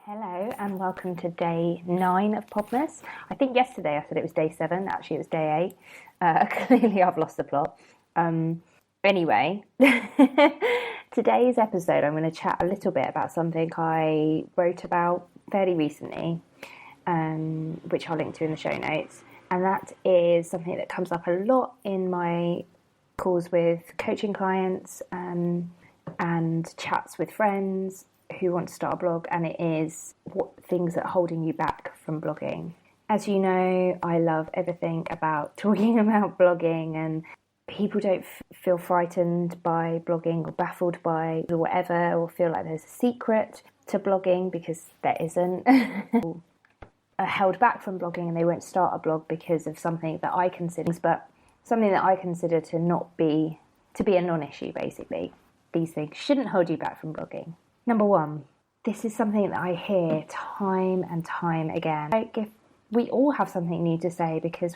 Hello and welcome to day 9 of Podmas. I think yesterday I said it was day 7, actually it was day 8. Clearly I've lost the plot. Anyway, today's episode I'm going to chat a little bit about something I wrote about fairly recently, which I'll link to in the show notes. And that is something that comes up a lot in my calls with coaching clients and chats with friends who want to start a blog, and it is what things that are holding you back from blogging. As you know, I love everything about talking about blogging, and people don't feel frightened by blogging or baffled by or whatever, or feel like there's a secret to blogging, because there isn't. Are held back from blogging and they won't start a blog because of something that I consider to be a non-issue, basically. These things shouldn't hold you back from blogging. Number 1, this is something that I hear time and time again. Like, if we all have something new to say because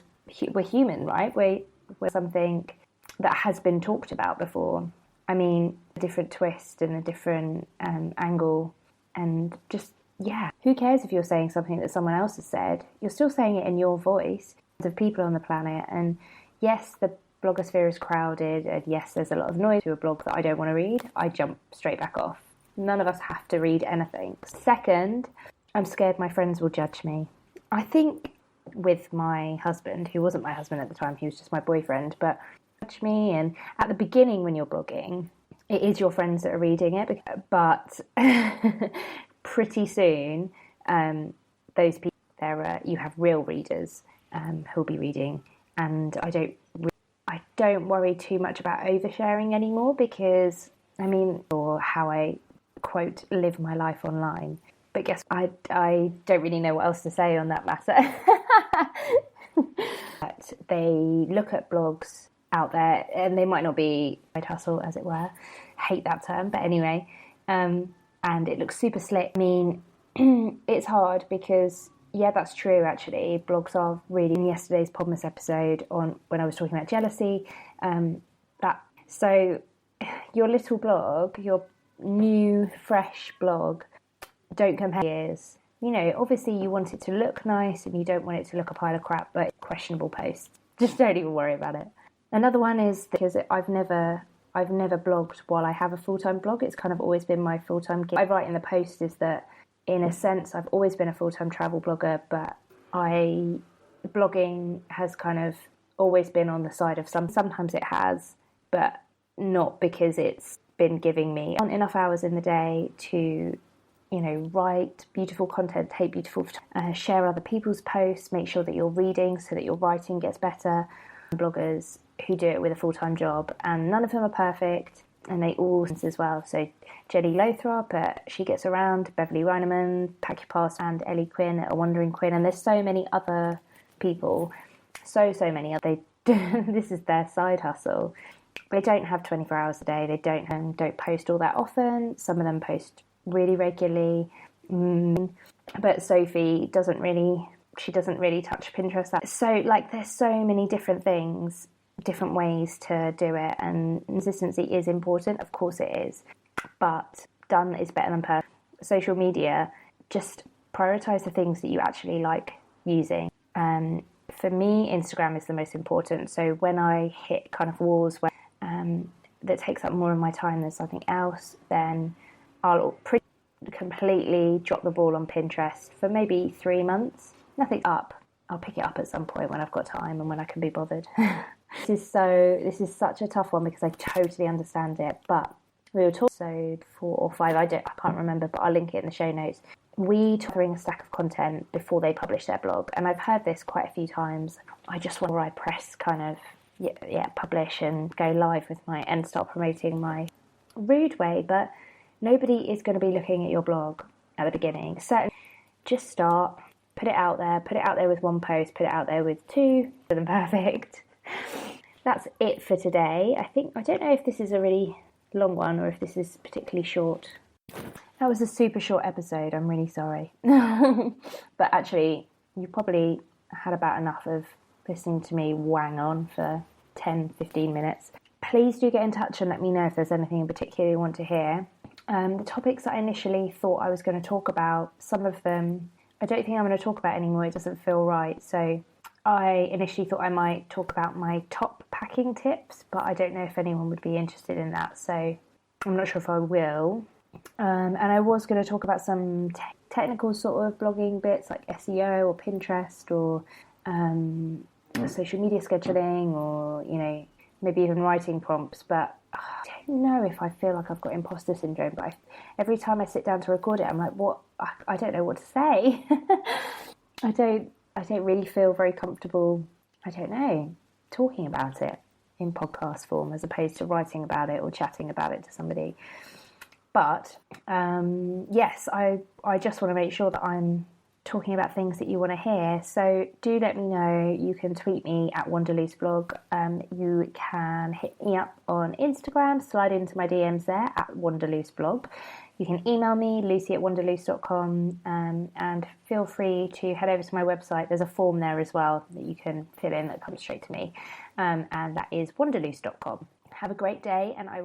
we're human, right? We're something that has been talked about before. I mean, a different twist and a different angle, and just, yeah. Who cares if you're saying something that someone else has said? You're still saying it in your voice of people on the planet. And yes, the blogosphere is crowded, and yes, there's a lot of noise to a blog that I don't want to read. I jump straight back off. None of us have to read anything. Second, I'm scared my friends will judge me. I think with my husband, who wasn't my husband at the time, he was just my boyfriend, but judge me. And at the beginning when you're blogging, it is your friends that are reading it, but pretty soon, those people, you have real readers who'll be reading, and I don't worry too much about oversharing anymore, because or how I quote live my life online. But guess I don't really know what else to say on that matter. But they look at blogs out there, and they might not be side hustle, as it were. Hate that term, but anyway. And it looks super slick. I mean, it's hard because, yeah, that's true, actually. Blogs are really, in yesterday's Podmas episode on when I was talking about jealousy, so your little blog, your new, fresh blog, don't compare years. You know, obviously you want it to look nice and you don't want it to look a pile of crap, but questionable posts. Just don't even worry about it. Another one is because I've never blogged while I have a full-time blog. It's kind of always been my full-time gig. I write in the post is that, in a sense, I've always been a full-time travel blogger, but blogging has kind of always been on the side of sometimes it has, but not because it's been giving me enough hours in the day to, write beautiful content, take beautiful, share other people's posts, make sure that you're reading so that your writing gets better. Bloggers who do it with a full-time job, and none of them are perfect, and they all as well. So Jenny Lothrop, She Gets Around, Beverly Reineman, Pack Your Past, and Ellie Quinn at A Wandering Quinn, and there's so many other people, so many other. This is their side hustle. They don't have 24 hours a day. They don't post all that often. Some of them post really regularly. But Sophie doesn't really touch Pinterest. So, there's so many different things, different ways to do it, and consistency is important. Of course it is. But done is better than perfect. Social media, just prioritize the things that you actually like using. For me, Instagram is the most important. So when I hit kind of walls where that takes up more of my time than something else, then I'll completely drop the ball on Pinterest for maybe 3 months. Nothing up. I'll pick it up at some point when I've got time and when I can be bothered. This is such a tough one because I totally understand it. But we were talking episode 4 or 5. I can't remember, but I'll link it in the show notes. We talking a stack of content before they publish their blog, and I've heard this quite a few times. I just want to press kind of publish and go live with and start promoting my rude way, but nobody is going to be looking at your blog at the beginning. Certainly, just start, put it out there with 1 post, put it out there with 2, for them perfect. That's it for today. I don't know if this is a really long one or if this is particularly short. That was a super short episode, I'm really sorry. But actually, you probably had about enough of listening to me wang on for 10-15 minutes. Please do get in touch and let me know if there's anything in particular you want to hear. The topics that I initially thought I was going to talk about, some of them, I don't think I'm going to talk about anymore. It doesn't feel right. So I initially thought I might talk about my top packing tips, but I don't know if anyone would be interested in that. So I'm not sure if I will. And I was going to talk about some technical sort of blogging bits like SEO or Pinterest or social media scheduling or, maybe even writing prompts. But I don't know if I feel like I've got imposter syndrome. But every time I sit down to record it, I'm like, what? I don't know what to say. I don't really feel very comfortable, I don't know, talking about it in podcast form as opposed to writing about it or chatting about it to somebody. But yes, I just want to make sure that I'm talking about things that you want to hear. So do let me know. You can tweet me at Wanderlooseblog. You can hit me up on Instagram, slide into my DMs there at Wanderlooseblog. You can email me, lucy@wanderloose.com, and feel free to head over to my website. There's a form there as well that you can fill in that comes straight to me, and that is wanderloose.com. Have a great day, and I